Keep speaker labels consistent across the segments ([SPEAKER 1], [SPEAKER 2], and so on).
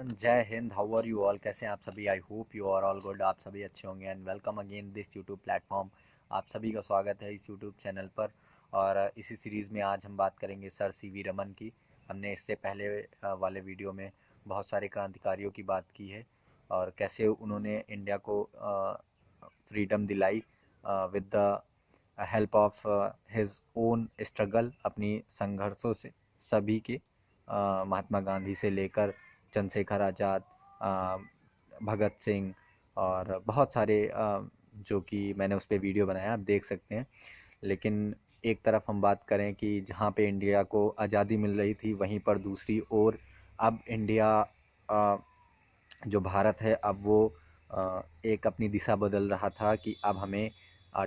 [SPEAKER 1] Everyone, जय हिंद। How are you all? कैसे हैं आप सभी? I hope you are all good. आप सभी अच्छे होंगे and welcome again this YouTube platform. आप सभी का स्वागत है इस यूट्यूब चैनल पर। और इसी सीरीज़ में आज हम बात करेंगे सर सीवी रमन की। हमने इससे पहले वाले वीडियो में बहुत सारे क्रांतिकारियों की बात की है और कैसे उन्होंने इंडिया को फ्रीडम दिलाई with the help of his own struggle, अपनी संघर्षों से सभी के, महात्मा गांधी से लेकर चंद्रशेखर आज़ाद, अ, भगत सिंह और बहुत सारे, जो कि मैंने उस पर वीडियो बनाया, आप देख सकते हैं। लेकिन एक तरफ हम बात करें कि जहाँ पे इंडिया को आज़ादी मिल रही थी, वहीं पर दूसरी ओर अब इंडिया, अ, जो भारत है, अब वो एक अपनी दिशा बदल रहा था कि अब हमें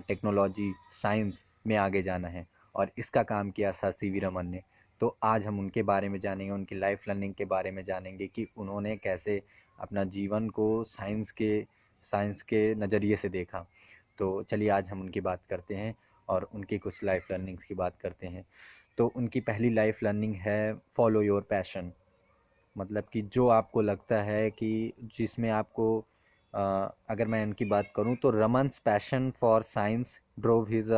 [SPEAKER 1] टेक्नोलॉजी साइंस में आगे जाना है। और इसका काम किया सर सीवी रमन ने। तो आज हम उनके बारे में जानेंगे, उनकी लाइफ लर्निंग के बारे में जानेंगे कि उन्होंने कैसे अपना जीवन को साइंस के नज़रिए से देखा। तो चलिए आज हम उनकी बात करते हैं और उनकी कुछ लाइफ लर्निंग्स की बात करते हैं। तो उनकी पहली लाइफ लर्निंग है फॉलो योर पैशन। मतलब कि जो आपको लगता है कि जिसमें आपको, अगर मैं इनकी बात करूं तो Raman's passion for science drove his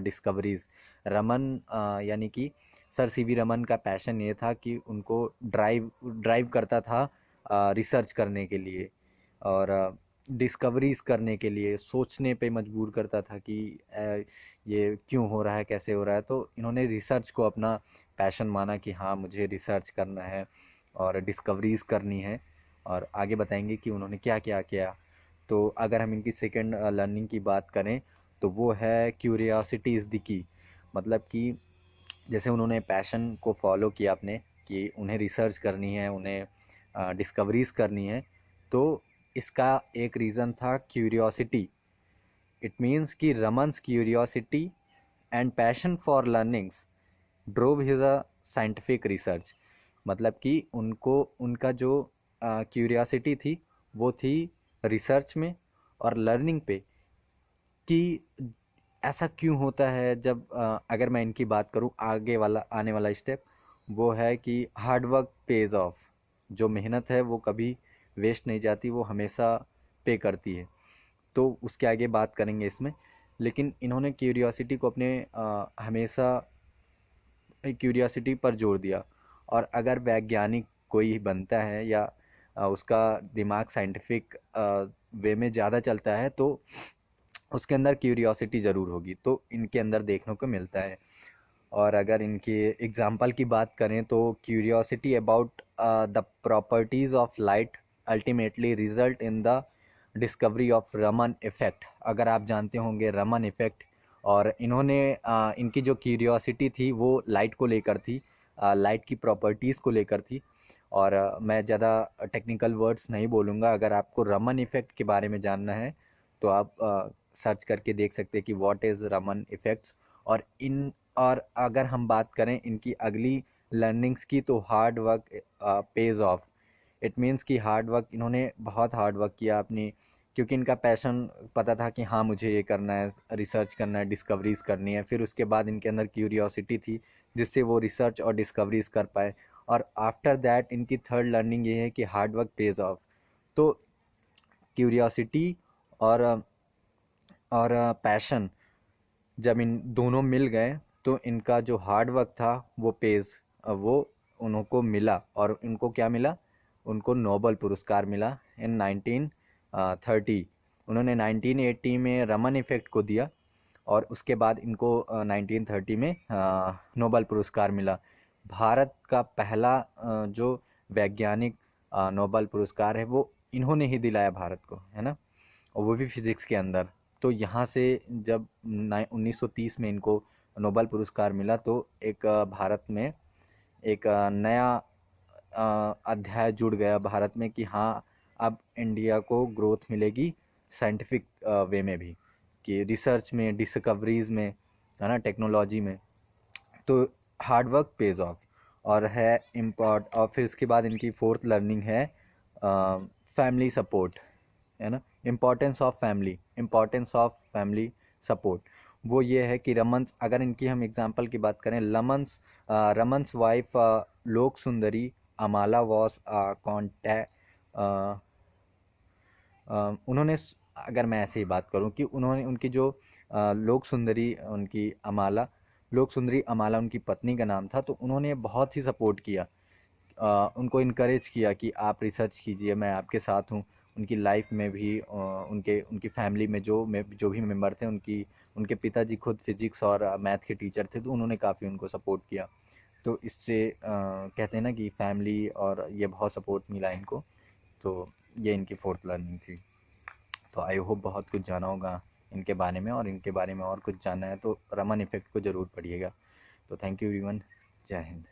[SPEAKER 1] discoveries. Raman, यानी कि सर सीवी रमन का पैशन ये था कि उनको ड्राइव ड्राइव करता था रिसर्च करने के लिए और डिस्कवरीज करने के लिए, सोचने पे मजबूर करता था कि ये क्यों हो रहा है, कैसे हो रहा है। तो इन्होंने रिसर्च को अपना पैशन माना कि हाँ, मुझे रिसर्च करना है और डिस्कवरीज करनी है। और आगे बताएंगे कि उन्होंने क्या क्या किया। तो अगर हम इनकी सेकंड लर्निंग की बात करें तो वो है क्यूरियोसिटी इज़ द की। मतलब कि जैसे उन्होंने पैशन को फॉलो किया अपने, कि उन्हें रिसर्च करनी है, उन्हें डिस्कवरीज करनी है। तो इसका एक रीज़न था क्यूरियोसिटी। इट मीन्स कि Raman's curiosity and passion for learnings drove his a scientific research. मतलब कि उनको, उनका जो क्यूरियोसिटी थी वो थी रिसर्च में और लर्निंग पे, कि ऐसा क्यों होता है। जब अगर मैं इनकी बात करूं, आगे वाला आने वाला स्टेप वो है कि हार्ड वर्क पेज ऑफ। जो मेहनत है वो कभी वेस्ट नहीं जाती, वो हमेशा पे करती है। तो उसके आगे बात करेंगे इसमें। लेकिन इन्होंने क्यूरियोसिटी को अपने हमेशा क्यूरियोसिटी पर जोर दिया। और अगर वैज्ञानिक कोई बनता है या उसका दिमाग साइंटिफिक वे में ज़्यादा चलता है, तो उसके अंदर क्यूरियोसिटी ज़रूर होगी। तो इनके अंदर देखने को मिलता है। और अगर इनके एग्जाम्पल की बात करें तो curiosity about the properties of light ultimately result in the discovery of Raman effect. अगर आप जानते होंगे रमन इफ़ेक्ट। और इन्होंने, इनकी जो क्यूरियोसिटी थी वो लाइट को लेकर थी, लाइट की प्रॉपर्टीज़ को लेकर थी। और मैं ज़्यादा टेक्निकल वर्ड्स नहीं बोलूँगा। अगर आपको रमन इफ़ेक्ट के बारे में जानना है तो आप सर्च करके देख सकते हैं कि व्हाट इज़ रमन इफ़ेक्ट्स। और अगर हम बात करें इनकी अगली लर्निंग्स की, तो hard work page of. It means कि हार्ड वर्क, इन्होंने बहुत हार्ड वर्क किया अपनी, क्योंकि इनका पैशन पता था कि हाँ, मुझे ये करना है, रिसर्च करना है, डिस्कवरीज करनी है। फिर उसके बाद इनके अंदर क्यूरियोसिटी थी जिससे वो रिसर्च और डिस्कवरीज कर पाए। और आफ्टर दैट इनकी थर्ड लर्निंग ये है कि हार्ड वर्क पेज ऑफ। तो क्यूरियोसिटी और पैशन जब इन दोनों मिल गए तो इनका जो हार्ड वर्क था वो उनको मिला। और इनको क्या मिला? उनको नोबल पुरस्कार मिला इन 1930। उन्होंने 1980 में रमन इफ़ेक्ट को दिया और उसके बाद इनको 1930 में नोबल पुरस्कार मिला। भारत का पहला जो वैज्ञानिक नोबल पुरस्कार है वो इन्होंने ही दिलाया भारत को, है ना, और वो भी फिज़िक्स के अंदर। तो यहाँ से जब 1930 में इनको नोबल पुरस्कार मिला तो एक भारत में एक नया अध्याय जुड़ गया भारत में, कि हाँ, अब इंडिया को ग्रोथ मिलेगी साइंटिफिक वे में भी, कि रिसर्च में, डिस्कवरीज में, है ना, टेक्नोलॉजी में। तो हार्ड वर्क पेज ऑफ। और है इम्पॉर्ट। और फिर इसके बाद इनकी फोर्थ लर्निंग है फैमिली सपोर्ट, है ना, इम्पोर्टेंस ऑफ फैमिली सपोर्ट। वो ये है कि रमन्स, अगर इनकी हम एग्जांपल की बात करें, रमन्स वाइफ लोक सुंदरी अमाला वॉज उन्होंने अगर मैं ऐसे ही बात करूं कि उन्होंने उनकी जो लोक सुंदरी उनकी अमाला लोक सुंदरी अमाला उनकी पत्नी का नाम था, तो उन्होंने बहुत ही सपोर्ट किया, उनको इनकरेज किया कि आप रिसर्च कीजिए, मैं आपके साथ हूँ। उनकी लाइफ में भी उनके उनकी फैमिली में जो भी मेंबर थे, उनके पिताजी खुद फिजिक्स और मैथ के टीचर थे, तो उन्होंने काफ़ी उनको सपोर्ट किया। तो इससे कहते हैं ना कि फैमिली और ये बहुत सपोर्ट मिला इनको। तो ये इनकी फोर्थ लर्निंग थी। तो आई होप बहुत कुछ जाना होगा इनके बारे में, और इनके बारे में और कुछ जानना है तो रमन इफ़ेक्ट को ज़रूर पढ़िएगा। तो थैंक यू एवरीवन। जय हिंद।